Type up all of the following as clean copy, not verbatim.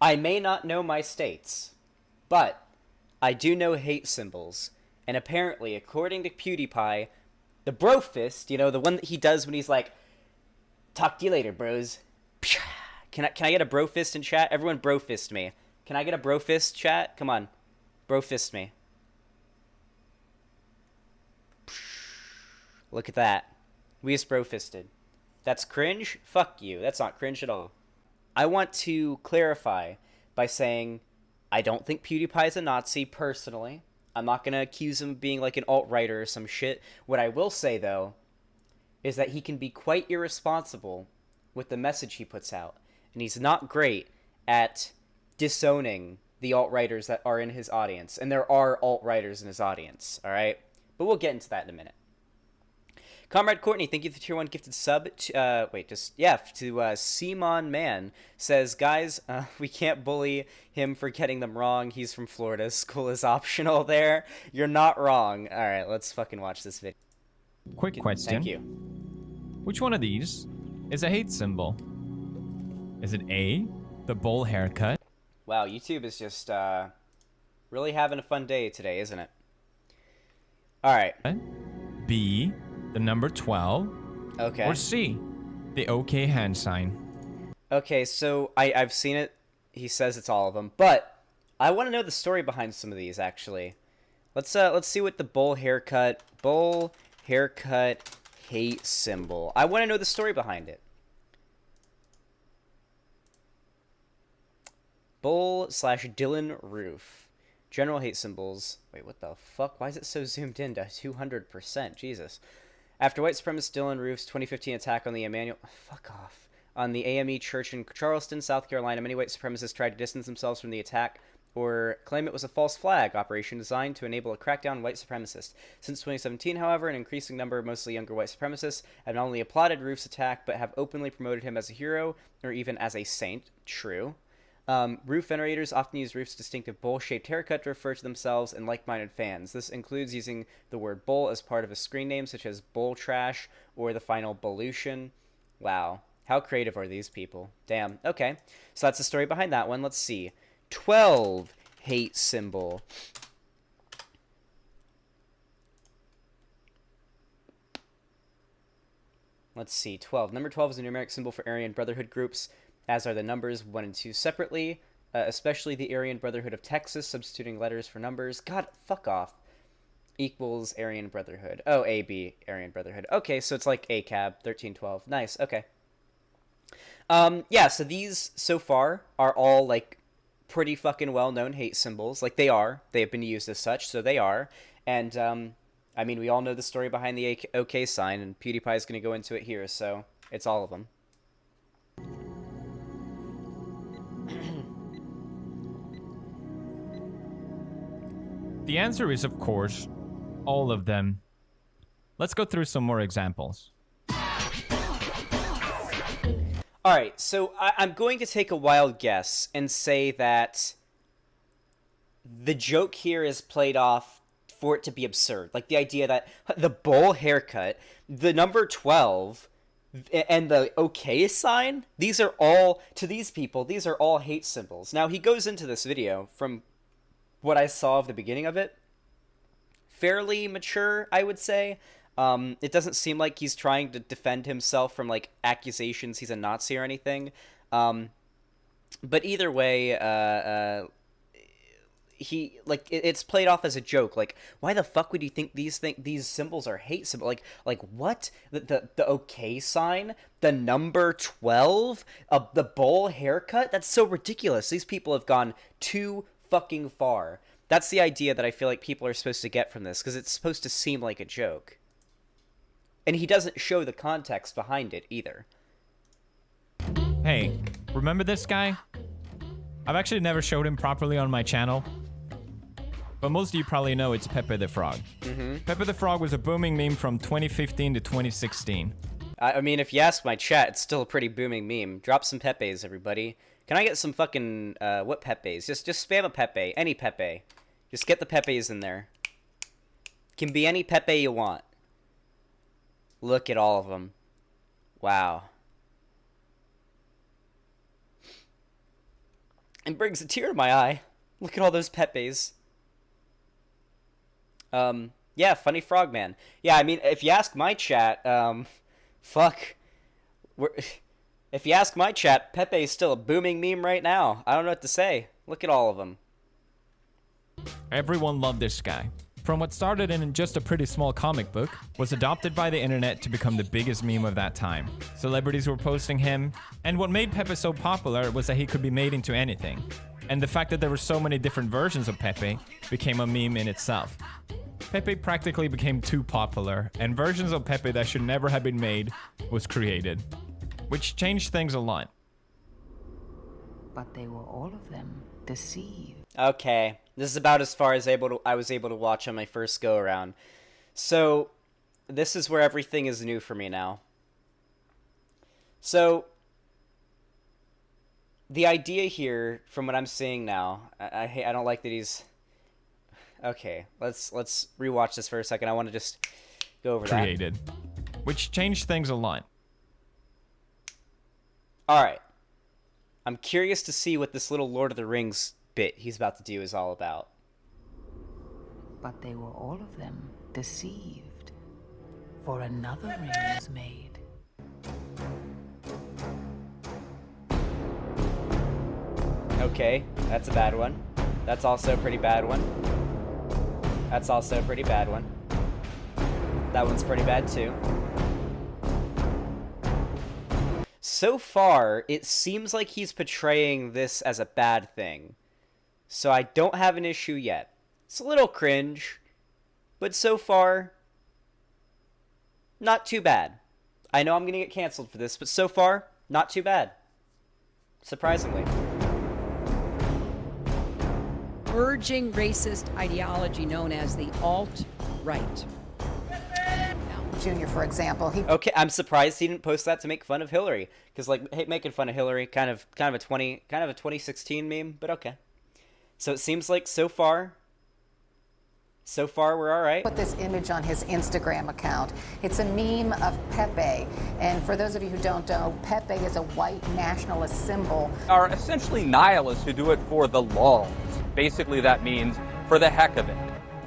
I may not know my states, but I do know hate symbols. And apparently, according to PewDiePie, the bro fist, you know, the one that he does when he's like, talk to you later, bros. Can I get a bro fist in chat? Everyone bro fist me. Can I get a bro fist, chat? Come on. Bro fist me. Look at that. We just bro fisted. That's cringe? Fuck you. That's not cringe at all. I want to clarify by saying I don't think PewDiePie is a Nazi personally. I'm not going to accuse him of being like an alt-righter or some shit. What I will say, though, is that he can be quite irresponsible with the message he puts out. And he's not great at disowning the alt-righters that are in his audience. And there are alt-righters in his audience, all right? But we'll get into that in a minute. Comrade Courtney, thank you for the tier 1 gifted sub. To Simon Man says, guys, we can't bully him for getting them wrong. He's from Florida. School is optional there. You're not wrong. All right, let's fucking watch this video. Quick question. Thank you. Which one of these is a hate symbol? Is it A, the bowl haircut? Wow, YouTube is just really having a fun day today, isn't it? All right. B, the number 12? Okay. Or C, the OK hand sign? Okay, so I've seen it. He says it's all of them, but I want to know the story behind some of these actually. Let's see what the bowl haircut hate symbol. I want to know the story behind it. Bowl/Dylan Roof. General hate symbols. Wait, what the fuck? Why is it so zoomed in to 200%? Jesus. After white supremacist Dylan Roof's 2015 attack on the on the AME church in Charleston, South Carolina, many white supremacists tried to distance themselves from the attack or claim it was a false flag operation designed to enable a crackdown on white supremacists. Since 2017, however, an increasing number of mostly younger white supremacists have not only applauded Roof's attack, but have openly promoted him as a hero or even as a saint. True. Roof venerators often use Roof's distinctive bowl-shaped haircut to refer to themselves and like-minded fans. This includes using the word bowl as part of a screen name, such as Bowl Trash or the final Bolution. Wow. How creative are these people? Damn. Okay. So that's the story behind that one. Let's see. 12 hate symbol. Let's see. 12. Number 12 is a numeric symbol for Aryan Brotherhood groups, as are the numbers 1 and 2 separately, especially the Aryan Brotherhood of Texas, substituting letters for numbers. God, fuck off. Equals Aryan Brotherhood. Oh, AB, Aryan Brotherhood. Okay, so it's like ACAB, 1312. Nice, okay. Yeah, so these, so far, are all, like, pretty fucking well-known hate symbols. Like, they are. They have been used as such, so they are. And, I mean, we all know the story behind the OK sign, and PewDiePie is going to go into it here, so it's all of them. The answer is, of course, all of them. Let's go through some more examples. Alright, so I'm going to take a wild guess and say that the joke here is played off for it to be absurd. Like the idea that the bowl haircut, the number 12, and the OK sign, these are all, to these people, these are all hate symbols. Now, he goes into this video, from what I saw of the beginning of it, fairly mature, I would say. It doesn't seem like he's trying to defend himself from, like, accusations he's a Nazi or anything. But either way, it's played off as a joke. Like, why the fuck would you think these symbols are hate symbols? Like what? The OK sign? The number 12? The bowl haircut? That's so ridiculous. These people have gone too fucking far. That's the idea that I feel like people are supposed to get from this, because it's supposed to seem like a joke. And he doesn't show the context behind it either. Hey, remember this guy? I've actually never showed him properly on my channel, but most of you probably know it's Pepe the Frog. Pepe the Frog was a booming meme from 2015 to 2016. I mean, if you ask my chat, it's still a pretty booming meme. Drop some Pepes, everybody. Can I get some fucking, what Pepes? Just spam a Pepe. Any Pepe. Just get the Pepes in there. Can be any Pepe you want. Look at all of them. Wow. and brings a tear to my eye. Look at all those Pepes. Yeah, funny frogman. Yeah, I mean, if you ask my chat, fuck. If you ask my chat, Pepe is still a booming meme right now. I don't know what to say. Look at all of them. Everyone loved this guy. From what started in just a pretty small comic book, was adopted by the internet to become the biggest meme of that time. Celebrities were posting him, and what made Pepe so popular was that he could be made into anything. And the fact that there were so many different versions of Pepe became a meme in itself. Pepe practically became too popular, and versions of Pepe that should never have been made was created, which changed things a lot. But they were all of them deceived. Okay, this is about as far as I was able to watch on my first go around. So, this is where everything is new for me now. So, the idea here, from what I'm seeing now, I don't like that he's... Okay, let's rewatch this for a second. I want to just go over created, which changed things a lot. All right. I'm curious to see what this little Lord of the Rings bit he's about to do is all about. But they were all of them deceived, for another ring was made. Okay, that's a bad one. That's also a pretty bad one. That's also a pretty bad one. That one's pretty bad too. So far, it seems like he's portraying this as a bad thing. So I don't have an issue yet. It's a little cringe, but so far, not too bad. I know I'm going to get canceled for this, but so far, not too bad. Surprisingly. Urging racist ideology known as the alt-right. Jr., for example, Okay, I'm surprised he didn't post that to make fun of Hillary, because making fun of Hillary kind of a 2016 meme, but okay. So it seems like so far we're all right. put this image on his Instagram account. It's a meme of Pepe, and for those of you who don't know, Pepe is a white nationalist symbol. Are essentially nihilists who do it for the lulz. Basically, that means for the heck of it.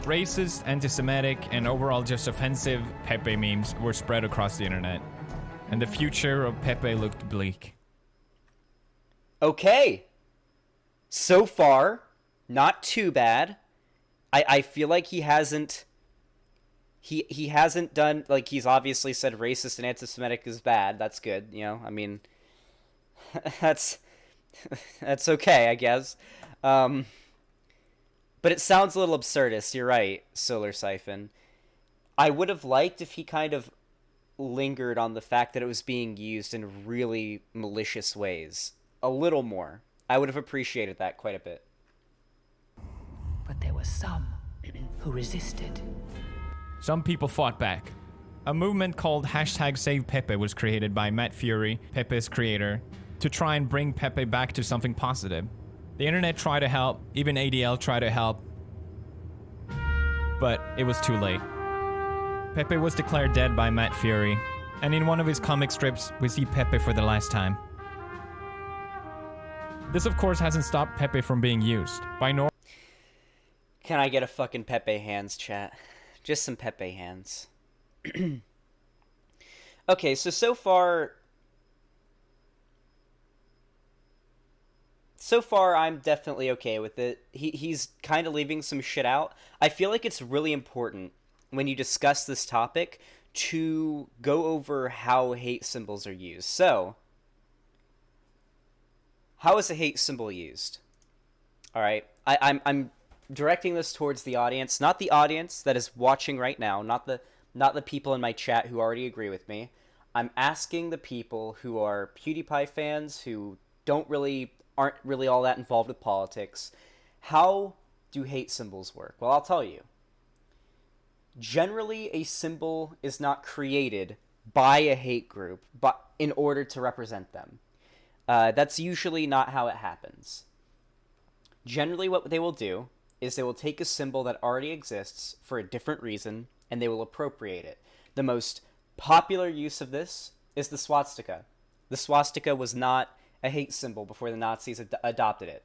Racist, anti-Semitic, and overall just offensive Pepe memes were spread across the internet, and the future of Pepe looked bleak. Okay. So far, not too bad. I feel like he hasn't done, like, he's obviously said racist and anti-Semitic is bad. That's good, you know. I mean, that's okay, I guess. But it sounds a little absurdist. You're right, Solar Siphon. I would have liked if he kind of lingered on the fact that it was being used in really malicious ways. A little more. I would have appreciated that quite a bit. But there were some who resisted. Some people fought back. A movement called #SavePepe was created by Matt Fury, Pepe's creator, to try and bring Pepe back to something positive. The internet tried to help, even ADL tried to help, but it was too late. Pepe was declared dead by Matt Fury, and in one of his comic strips, we see Pepe for the last time. This of course hasn't stopped Pepe from being used. Can I get a fucking Pepe hands, chat? Just some Pepe hands. Okay, so far I'm definitely okay with it. He's kind of leaving some shit out. I feel like it's really important when you discuss this topic to go over how hate symbols are used. So, how is a hate symbol used? All right, I'm directing this towards the audience, not the audience that is watching right now, not the people in my chat who already agree with me. I'm asking the people who are PewDiePie fans who aren't really all that involved with politics. How do hate symbols work? Well, I'll tell you. Generally, a symbol is not created by a hate group, but in order to represent them. That's usually not how it happens. Generally, what they will do is they will take a symbol that already exists for a different reason, and they will appropriate it. The most popular use of this is the swastika. The swastika was not a hate symbol before the Nazis adopted it.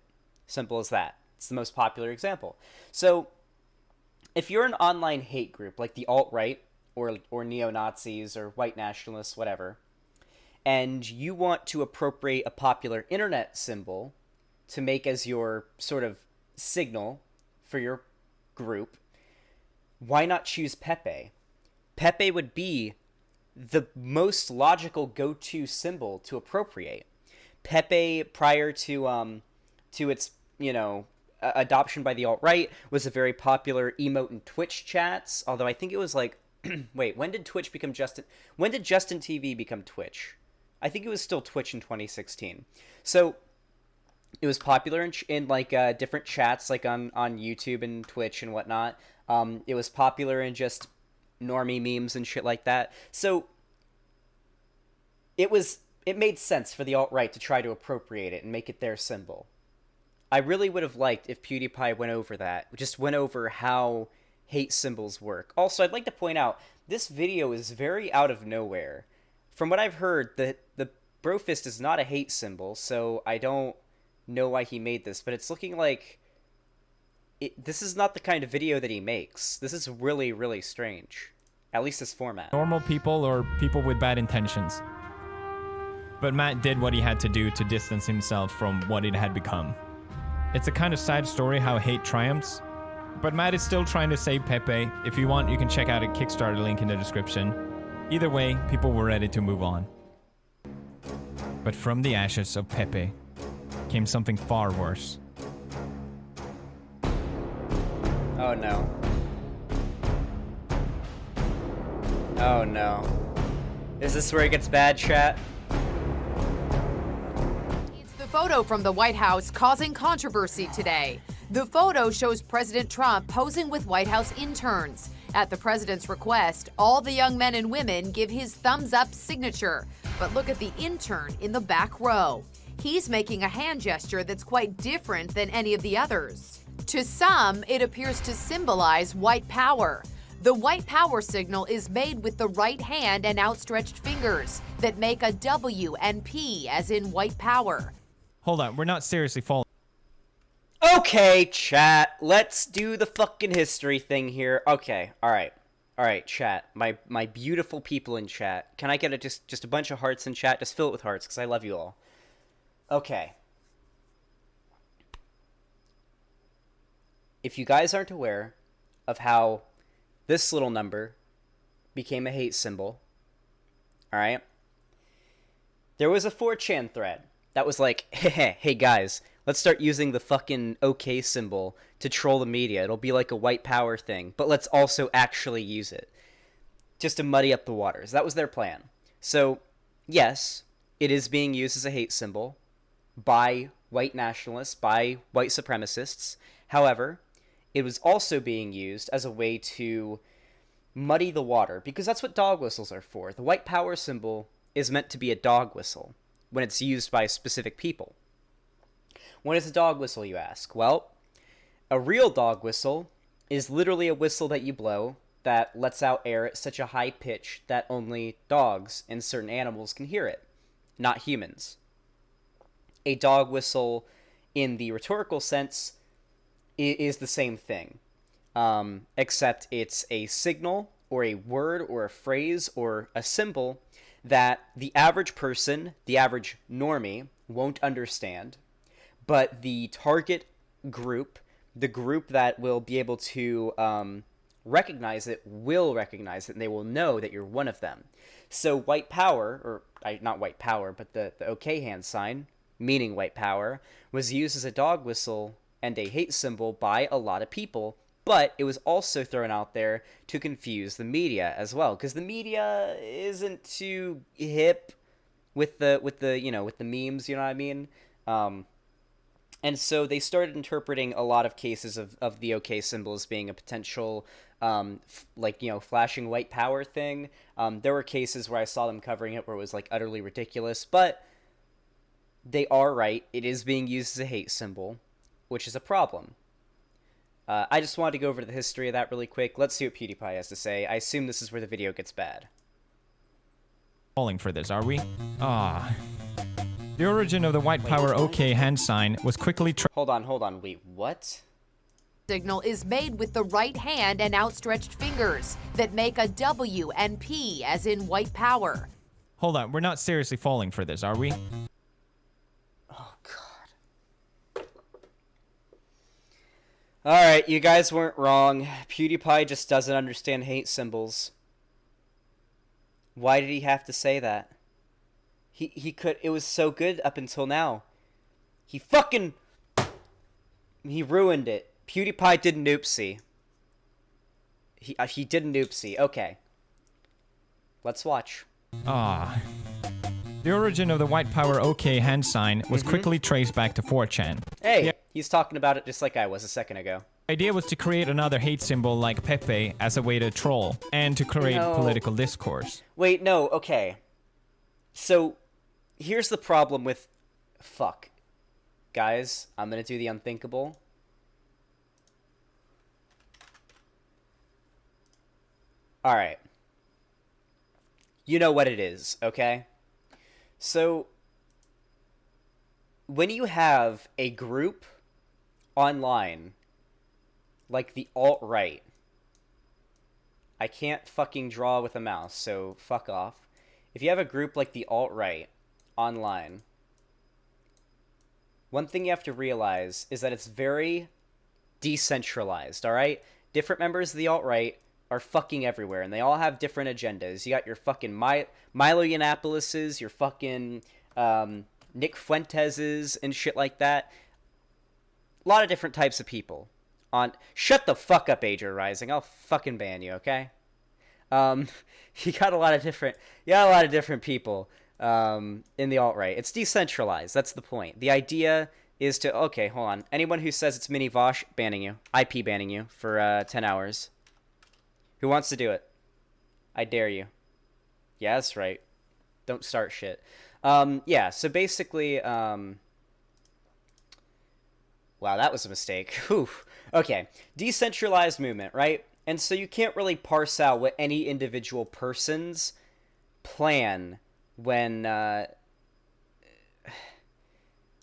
Simple as that. It's the most popular example. So if you're an online hate group like the alt-right or neo-Nazis or white nationalists, whatever, and you want to appropriate a popular internet symbol to make as your sort of signal for your group, why not choose Pepe? Pepe would be the most logical go-to symbol to appropriate. Pepe, prior to its, adoption by the alt-right, was a very popular emote in Twitch chats, although I think it was like, wait, when did Justin TV become Twitch? I think it was still Twitch in 2016. So it was popular in different chats, like on YouTube and Twitch and whatnot. It was popular in just normie memes and shit like that. So it made sense for the alt-right to try to appropriate it and make it their symbol. I really would have liked if PewDiePie went over how hate symbols work. Also, I'd like to point out, this video is very out of nowhere. From what I've heard, the Brofist is not a hate symbol, so I don't know why he made this, but it's looking like this is not the kind of video that he makes. This is really, really strange. At least this format. Normal people or people with bad intentions. But Matt did what he had to do to distance himself from what it had become. It's a kind of sad story how hate triumphs, but Matt is still trying to save Pepe. If you want, you can check out a Kickstarter link in the description. Either way, people were ready to move on. But from the ashes of Pepe came something far worse. Oh no. Oh no. Is this where it gets bad, chat? It's the photo from the White House causing controversy today. The photo shows President Trump posing with White House interns. At the president's request, all the young men and women give his thumbs up signature. But look at the intern in the back row. He's making a hand gesture that's quite different than any of the others. To some, it appears to symbolize white power. The white power signal is made with the right hand and outstretched fingers that make a W and P as in white power. Hold on, we're not seriously following. Okay, chat, let's do the fucking history thing here. Okay, alright, chat, my beautiful people in chat. Can I get just a bunch of hearts in chat? Just fill it with hearts, because I love you all. Okay. If you guys aren't aware of how this little number became a hate symbol, alright? There was a 4chan thread that was like, hey guys, let's start using the fucking OK symbol to troll the media. It'll be like a white power thing, but let's also actually use it. Just to muddy up the waters. That was their plan. So, yes, it is being used as a hate symbol by white nationalists, by white supremacists. However, it was also being used as a way to muddy the water, because that's what dog whistles are for. The white power symbol is meant to be a dog whistle when it's used by specific people. What is a dog whistle, you ask? Well, a real dog whistle is literally a whistle that you blow that lets out air at such a high pitch that only dogs and certain animals can hear it, not humans. A dog whistle, in the rhetorical sense, is the same thing, except it's a signal or a word or a phrase or a symbol that the average person, the average normie, won't understand, but the target group, the group that will be able to recognize it, will recognize it, and they will know that you're one of them. So white power, or not white power, but the OK hand sign, meaning white power, was used as a dog whistle and a hate symbol by a lot of people, but it was also thrown out there to confuse the media as well, because the media isn't too hip with the memes, you know what I mean? And so they started interpreting a lot of cases of the OK symbol as being a potential, flashing white power thing. There were cases where I saw them covering it where it was, like, utterly ridiculous, but they are right. It is being used as a hate symbol, which is a problem. I just wanted to go over the history of that really quick. Let's see what PewDiePie has to say. I assume this is where the video gets bad. Falling for this, are we? Ah. The origin of the white power OK hand sign was quickly Hold on. Wait, what? Signal is made with the right hand and outstretched fingers that make a W and P, as in white power. Hold on, we're not seriously falling for this, are we? Oh, God. Alright, you guys weren't wrong. PewDiePie just doesn't understand hate symbols. Why did he have to say that? He could... It was so good up until now. He fucking... He ruined it. PewDiePie did an oopsie. He did an oopsie. Okay. Let's watch. Ah. The origin of the white power OK hand sign was quickly traced back to 4chan. Hey, Yeah. he's talking about it just like I was a second ago. The idea was to create another hate symbol like Pepe as a way to troll and to create political discourse. Wait, no, okay. So, here's the problem with... Fuck. Guys, I'm gonna do the unthinkable. Alright. You know what it is, okay? So, when you have a group online, like the alt-right, I can't fucking draw with a mouse, so fuck off. If you have a group like the alt-right online, one thing you have to realize is that it's very decentralized, alright? Different members of the alt-right are fucking everywhere, and they all have different agendas. You got your fucking Milo Yiannopoulos', your fucking Nick Fuentes' and shit like that. A lot of different types of people. Shut the fuck up, Ager Rising. I'll fucking ban you, okay? You got a lot of different people in the alt-right. It's decentralized. That's the point. The idea is to... Okay, hold on. Anyone who says it's Mini Vosh, banning you. IP banning you for 10 hours. Who wants to do it? I dare you. Yeah, that's right. Don't start shit. Yeah, so basically... Wow, that was a mistake. Whew. Okay, decentralized movement, right? And so you can't really parse out what any individual person's plan when...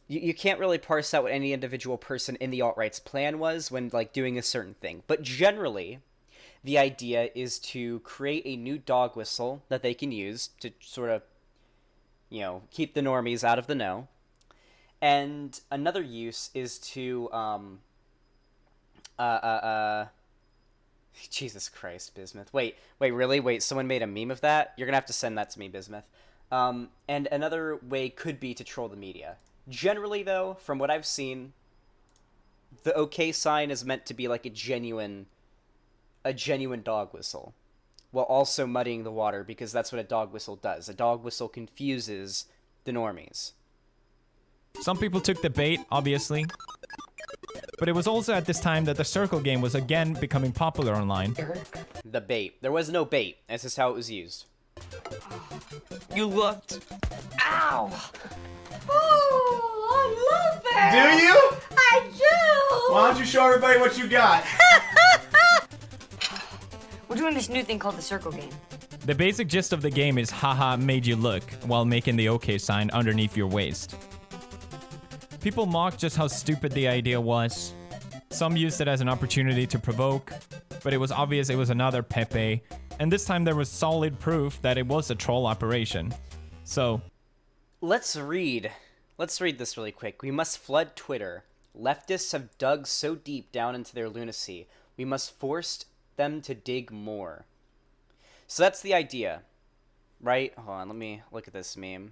You can't really parse out what any individual person in the alt-right's plan was when, like, doing a certain thing. But generally... The idea is to create a new dog whistle that they can use to sort of, you know, keep the normies out of the know. And another use is to, Jesus Christ, Bismuth. Wait, really? Wait, someone made a meme of that? You're gonna have to send that to me, Bismuth. And another way could be to troll the media. Generally, though, from what I've seen, the OK sign is meant to be like a genuine dog whistle, while also muddying the water, because that's what a dog whistle does. A dog whistle confuses the normies. Some people took the bait, obviously. But it was also at this time that the circle game was again becoming popular online. The bait. There was no bait. That's just how it was used. You looked. Ow! Oh, I love it! Do you? I do! Why don't you show everybody what you got? We're doing this new thing called the circle game. The basic gist of the game is haha made you look while making the OK sign underneath your waist. People mocked just how stupid the idea was. Some used it as an opportunity to provoke, but it was obvious it was another Pepe, and this time there was solid proof that it was a troll operation. So... Let's read this really quick. We must flood Twitter. Leftists have dug so deep down into their lunacy. We must force them to dig more. So that's the idea, right? Hold on, let me look at this meme.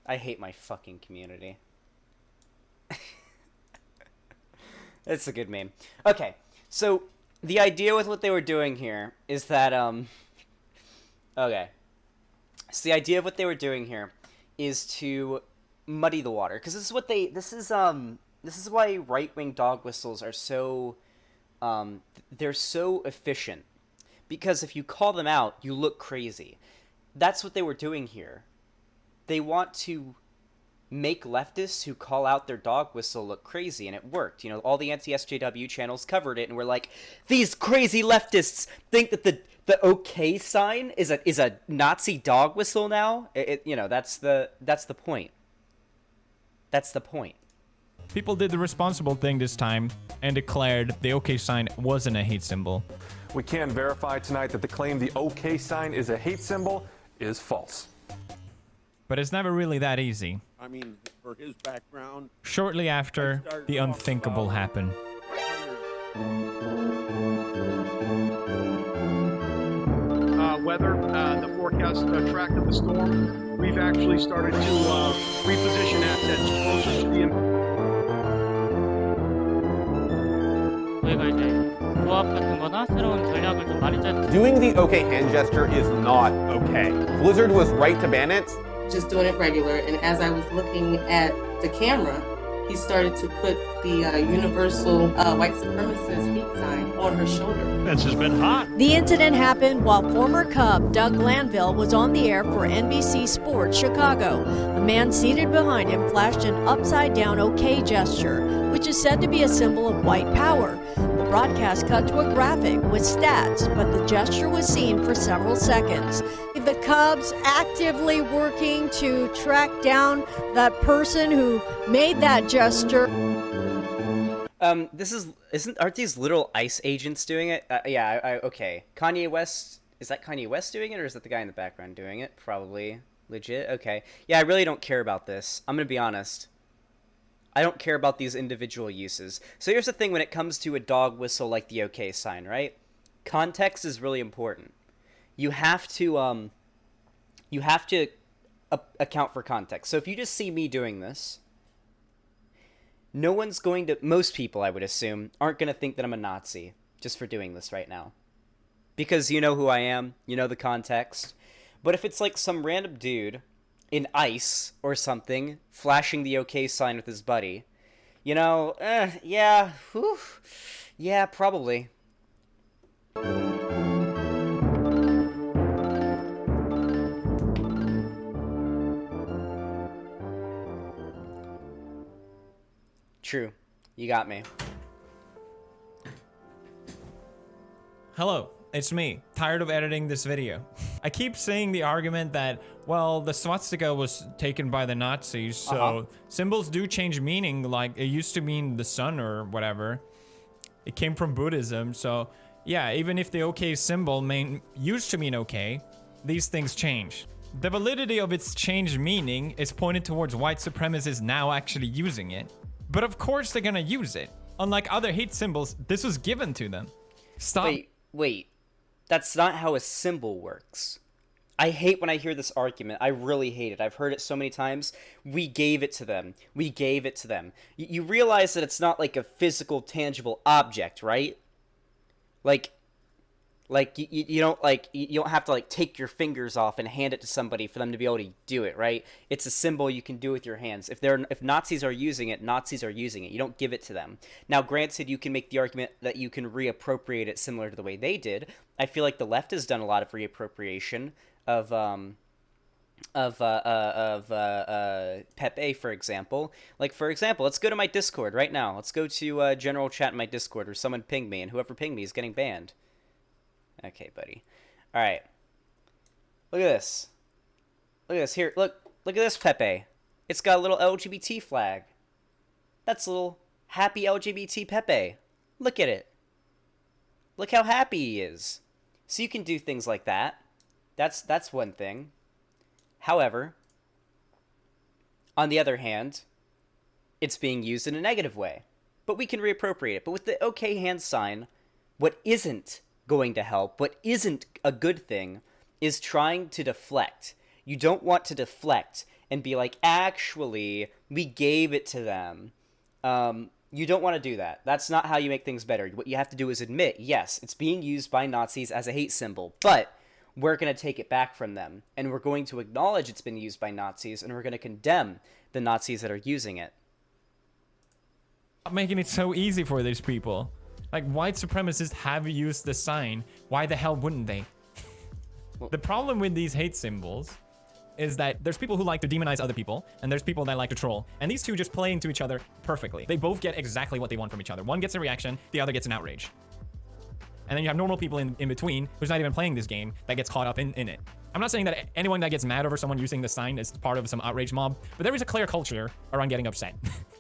I hate my fucking community. It's a good meme. Okay, so the idea with what they were doing here is that okay. So the idea of what they were doing here is to muddy the water, because this is why right-wing dog whistles are so they're so efficient, because if you call them out, you look crazy. That's what they were doing here. They want to make leftists who call out their dog whistle look crazy, and it worked. You know, all the anti-SJW channels covered it and were like, these crazy leftists think that the OK sign is a Nazi dog whistle now. You know, that's the point. That's the point. People did the responsible thing this time and declared the OK sign wasn't a hate symbol. We can verify tonight that the claim the OK sign is a hate symbol is false. But it's never really that easy. I mean, for his background. Shortly after, the unthinkable happened. Weather, the forecast track of the storm, we've actually started to reposition assets closer to the Doing the OK hand gesture is not okay. Blizzard was right to ban it. Just doing it regular, and as I was looking at the camera, he started to put the universal white supremacist hate sign on her shoulder. This has been hot. The incident happened while former Cub Doug Glanville was on the air for NBC Sports Chicago. A man seated behind him flashed an upside-down OK gesture, which is said to be a symbol of white power. The broadcast cut to a graphic with stats, but the gesture was seen for several seconds. The Cubs actively working to track down that person who made that gesture. Aren't these little ICE agents doing it? Okay. Kanye West, is that Kanye West doing it, or is that the guy in the background doing it? Probably legit. Okay. Yeah, I really don't care about this. I'm gonna be honest. I don't care about these individual uses. So here's the thing when it comes to a dog whistle like the OK sign, right? Context is really important. You have to account for context. So if you just see me doing this, most people, I would assume, aren't going to think that I'm a Nazi just for doing this right now. Because you know who I am, you know the context. But if it's like some random dude in ICE or something flashing the OK sign with his buddy, you know, yeah, probably. True. You got me. Hello, it's me. Tired of editing this video. I keep saying the argument that, well, the swastika was taken by the Nazis, so symbols do change meaning. Like, it used to mean the sun or whatever. It came from Buddhism, so yeah, even if the OK symbol used to mean OK, these things change. The validity of its changed meaning is pointed towards white supremacists now actually using it. But of course they're gonna use it. Unlike other hate symbols, this was given to them. Stop. Wait. That's not how a symbol works. I hate when I hear this argument. I really hate it. I've heard it so many times. We gave it to them. We gave it to them. You realize that it's not like a physical, tangible object, right? Like you don't have to like take your fingers off and hand it to somebody for them to be able to do it, right? It's a symbol you can do with your hands. If Nazis are using it, Nazis are using it. You don't give it to them. Now, granted, you can make the argument that you can reappropriate it similar to the way they did. I feel like the left has done a lot of reappropriation of Pepe, for example. Like, for example, let's go to my Discord right now. Let's go to general chat in my Discord, or someone ping me, and whoever pinged me is getting banned. Okay, buddy. All right. Look at this. Look at this. Here, look at this Pepe. It's got a little LGBT flag. That's a little happy LGBT Pepe. Look at it. Look how happy he is. So you can do things like that. That's one thing. However, on the other hand, it's being used in a negative way. But we can reappropriate it. But with the OK hand sign, what isn't going to help, what isn't a good thing, is trying to deflect. You don't want to deflect and be like, actually, we gave it to them. You don't want to do that. That's not how you make things better. What you have to do is admit, yes, it's being used by Nazis as a hate symbol, but we're going to take it back from them, and we're going to acknowledge it's been used by Nazis, and we're going to condemn the Nazis that are using it. Making it so easy for these people. Like, white supremacists have used the sign. Why the hell wouldn't they? The problem with these hate symbols is that there's people who like to demonize other people, and there's people that like to troll. And these two just play into each other perfectly. They both get exactly what they want from each other. One gets a reaction, the other gets an outrage. And then you have normal people in between who's not even playing this game that gets caught up in it. I'm not saying that anyone that gets mad over someone using the sign is part of some outrage mob, but there is a clear culture around getting upset.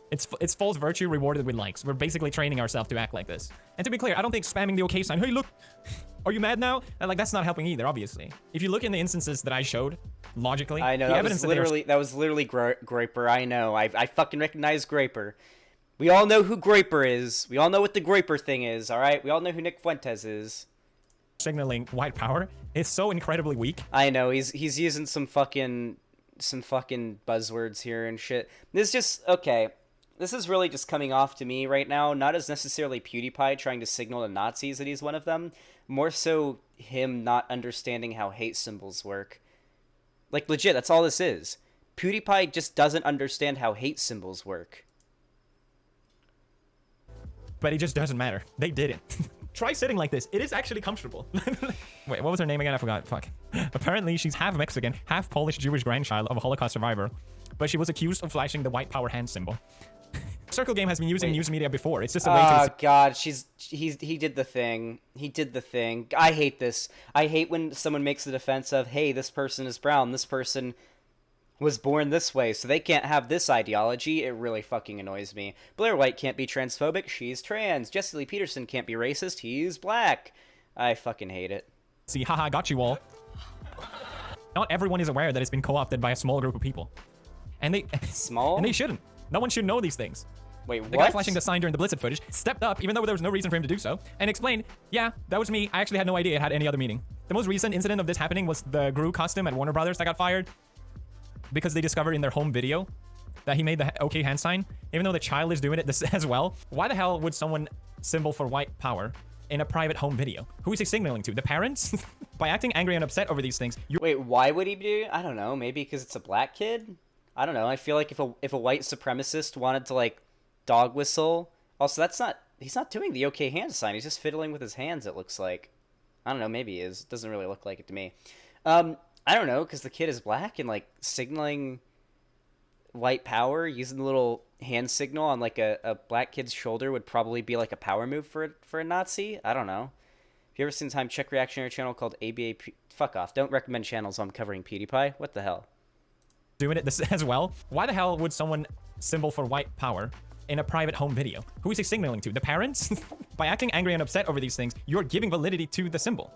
It's false virtue rewarded with likes. We're basically training ourselves to act like this. And to be clear, I don't think spamming the OK sign, hey look, are you mad now? And like, that's not helping either, obviously. If you look in the instances that I showed, logically, I know, the that evidence was literally Graper. I know. I fucking recognize Graper. We all know who Graper is. We all know what the Graper thing is, all right? We all know who Nick Fuentes is. Signaling white power is so incredibly weak. I know, he's using some fucking buzzwords here and shit. This is really just coming off to me right now, not as necessarily PewDiePie trying to signal to Nazis that he's one of them, more so him not understanding how hate symbols work. Like, legit, that's all this is. PewDiePie just doesn't understand how hate symbols work. But it just doesn't matter. They did it. Try sitting like this. It is actually comfortable. Wait, what was her name again? I forgot. Fuck. Apparently, she's half Mexican, half Polish Jewish grandchild of a Holocaust survivor, but she was accused of flashing the white power hand symbol. Circle Game has been using news media before. It's just a way to... Oh, God. He did the thing. He did the thing. I hate this. I hate when someone makes the defense of, hey, this person is brown. This person was born this way, so they can't have this ideology. It really fucking annoys me. Blair White can't be transphobic. She's trans. Jesse Lee Peterson can't be racist. He's black. I fucking hate it. See, haha, got you all. Not everyone is aware that it's been co-opted by a small group of people. And they... Small? And they shouldn't. No one should know these things. Wait, what? The guy flashing the sign during the Blizzard footage stepped up, even though there was no reason for him to do so, and explained, yeah, that was me. I actually had no idea it had any other meaning. The most recent incident of this happening was the Gru costume at Warner Brothers that got fired because they discovered in their home video that he made the OK hand sign, even though the child is doing it this as well. Why the hell would someone symbol for white power in a private home video? Who is he signaling to? The parents? By acting angry and upset over these things, Wait, why would he do? I don't know. Maybe because it's a black kid? I don't know. I feel like if a white supremacist wanted to, like, dog whistle... Also, he's not doing the OK hand sign. He's just fiddling with his hands, it looks like. I don't know. Maybe he is. It doesn't really look like it to me. I don't know, because the kid is black and, like, signaling white power, using the little hand signal on, like, a black kid's shoulder would probably be, like, a power move for a Nazi. I don't know. If you ever seen time, check reactionary channel called ABA... Fuck off. Don't recommend channels while I'm covering PewDiePie. What the hell? Doing it this as well. Why the hell would someone symbol for white power in a private home video? Who is he signaling to? The parents? By acting angry and upset over these things, you're giving validity to the symbol.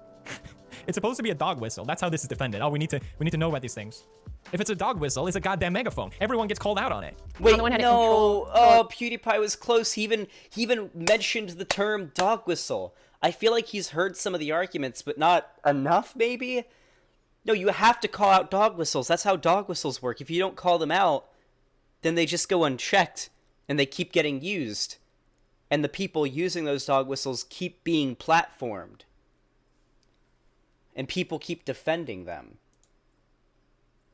It's supposed to be a dog whistle. That's how this is defended. Oh, we need to know about these things. If it's a dog whistle, it's a goddamn megaphone. Everyone gets called out on it. Wait, no. Oh, PewDiePie was close. He even mentioned the term dog whistle. I feel like he's heard some of the arguments, but not enough, maybe? No, you have to call out dog whistles. That's how dog whistles work. If you don't call them out, then they just go unchecked, and they keep getting used. And the people using those dog whistles keep being platformed. And people keep defending them.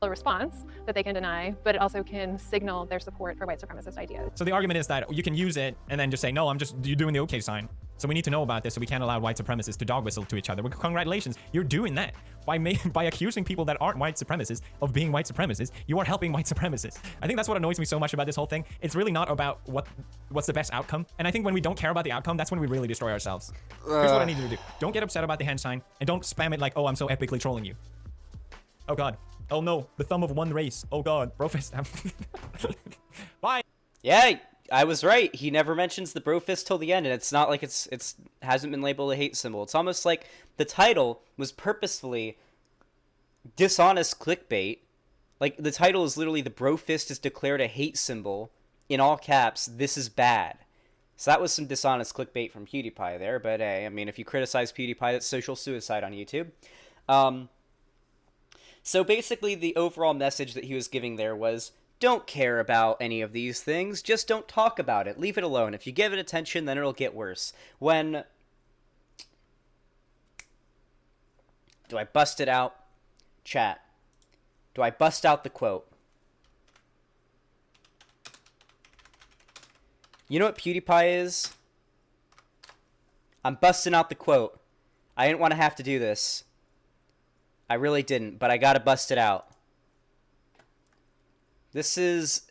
A response that they can deny, but it also can signal their support for white supremacist ideas. So the argument is that you can use it and then just say, no, you're doing the OK sign. So we need to know about this, so we can't allow white supremacists to dog whistle to each other. Well, congratulations, you're doing that. By accusing people that aren't white supremacists of being white supremacists, you are helping white supremacists. I think that's what annoys me so much about this whole thing. It's really not about what's the best outcome. And I think when we don't care about the outcome, that's when we really destroy ourselves. Here's what I need you to do. Don't get upset about the hand sign, and don't spam it like, oh, I'm so epically trolling you. Oh God. Oh no, the thumb of one race. Oh God, brofist. Bye. Yeah, I was right. He never mentions the brofist till the end, and it's not like it's hasn't been labeled a hate symbol. It's almost like the title was purposefully dishonest clickbait. Like, the title is literally, the brofist is declared a hate symbol in all caps. This is bad. So that was some dishonest clickbait from PewDiePie there. But hey, I mean, if you criticize PewDiePie, that's social suicide on YouTube. So basically, the overall message that he was giving there was, don't care about any of these things, just don't talk about it. Leave it alone. If you give it attention, then it'll get worse. When... Do I bust it out? Chat. Do I bust out the quote? You know what PewDiePie is? I'm busting out the quote. I didn't want to have to do this. I really didn't, but I gotta bust it out. This is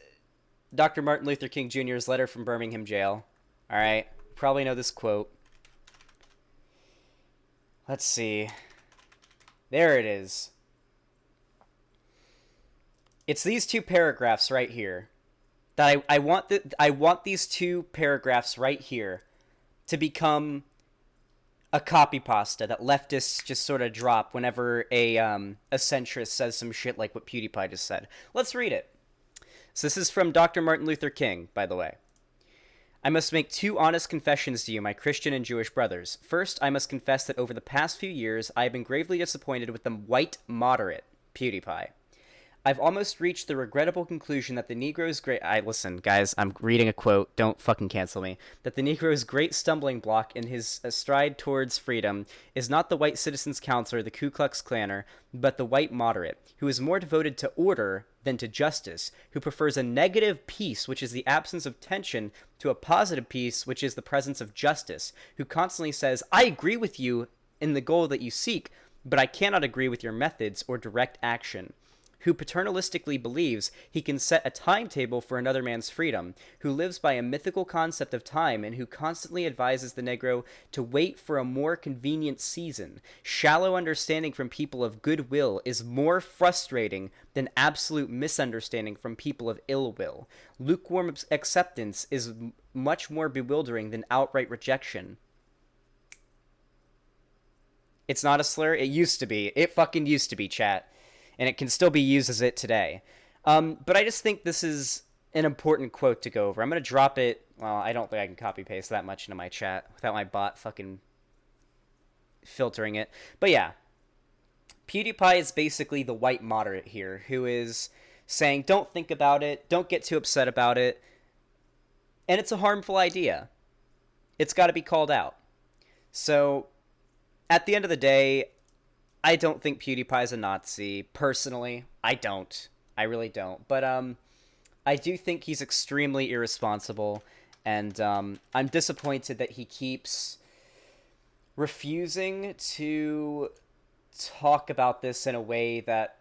Dr. Martin Luther King Jr.'s letter from Birmingham jail. Alright, probably know this quote. Let's see. There it is. It's these two paragraphs right here. That I want these two paragraphs right here to become a copy pasta that leftists just sort of drop whenever a centrist says some shit like what PewDiePie just said. Let's read it. So this is from Dr. Martin Luther King, by the way. I must make two honest confessions to you, my Christian and Jewish brothers. First, I must confess that over the past few years, I have been gravely disappointed with the white moderate, PewDiePie. I've almost reached the regrettable conclusion that the Negro's great... listen, guys, I'm reading a quote. Don't fucking cancel me. That the Negro's great stumbling block in his stride towards freedom is not the white citizens' council or the Ku Klux Klaner, but the white moderate, who is more devoted to order than to justice, who prefers a negative peace, which is the absence of tension, to a positive peace, which is the presence of justice, who constantly says, I agree with you in the goal that you seek, but I cannot agree with your methods or direct action, who paternalistically believes he can set a timetable for another man's freedom, who lives by a mythical concept of time, and who constantly advises the Negro to wait for a more convenient season. Shallow understanding from people of goodwill is more frustrating than absolute misunderstanding from people of ill will. Lukewarm acceptance is much more bewildering than outright rejection. It's not a slur. It used to be. It fucking used to be, chat. And it can still be used as it today. But I just think this is an important quote to go over. I'm going to drop it. Well, I don't think I can copy-paste that much into my chat without my bot fucking filtering it. But yeah, PewDiePie is basically the white moderate here, who is saying, don't think about it, don't get too upset about it, and it's a harmful idea. It's got to be called out. So, at the end of the day, I don't think PewDiePie's a Nazi, personally. I don't. I really don't. But I do think he's extremely irresponsible, and I'm disappointed that he keeps refusing to talk about this in a way that...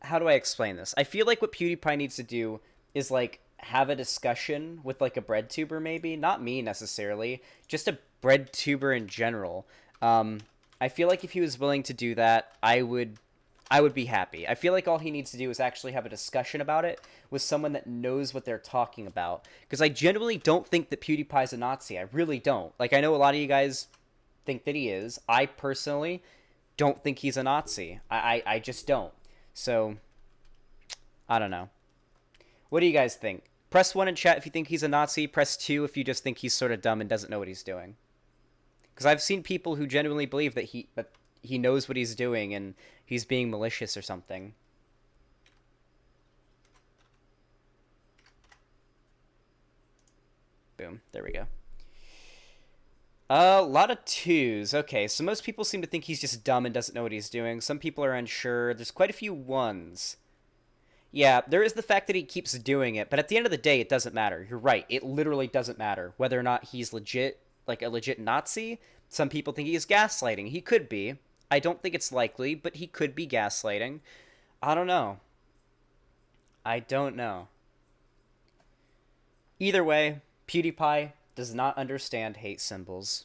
How do I explain this? I feel like what PewDiePie needs to do is, like, have a discussion with, like, a Breadtuber, maybe. Not me, necessarily. Just a Breadtuber in general. I feel like if he was willing to do that, I would be happy. I feel like all he needs to do is actually have a discussion about it with someone that knows what they're talking about. Because I genuinely don't think that PewDiePie's a Nazi. I really don't. Like, I know a lot of you guys think that he is. I personally don't think he's a Nazi. I just don't. So, I don't know. What do you guys think? Press 1 in chat if you think he's a Nazi. Press 2 if you just think he's sort of dumb and doesn't know what he's doing. Because I've seen people who genuinely believe that he knows what he's doing and he's being malicious or something. Boom. There we go. A lot of 2s. Okay, so most people seem to think he's just dumb and doesn't know what he's doing. Some people are unsure. There's quite a few 1s. Yeah, there is the fact that he keeps doing it, but at the end of the day, it doesn't matter. You're right. It literally doesn't matter whether or not he's legit, like a legit Nazi. Some people think he is gaslighting. He could be. I don't think it's likely, but he could be gaslighting. I don't know. I don't know. Either way, PewDiePie does not understand hate symbols.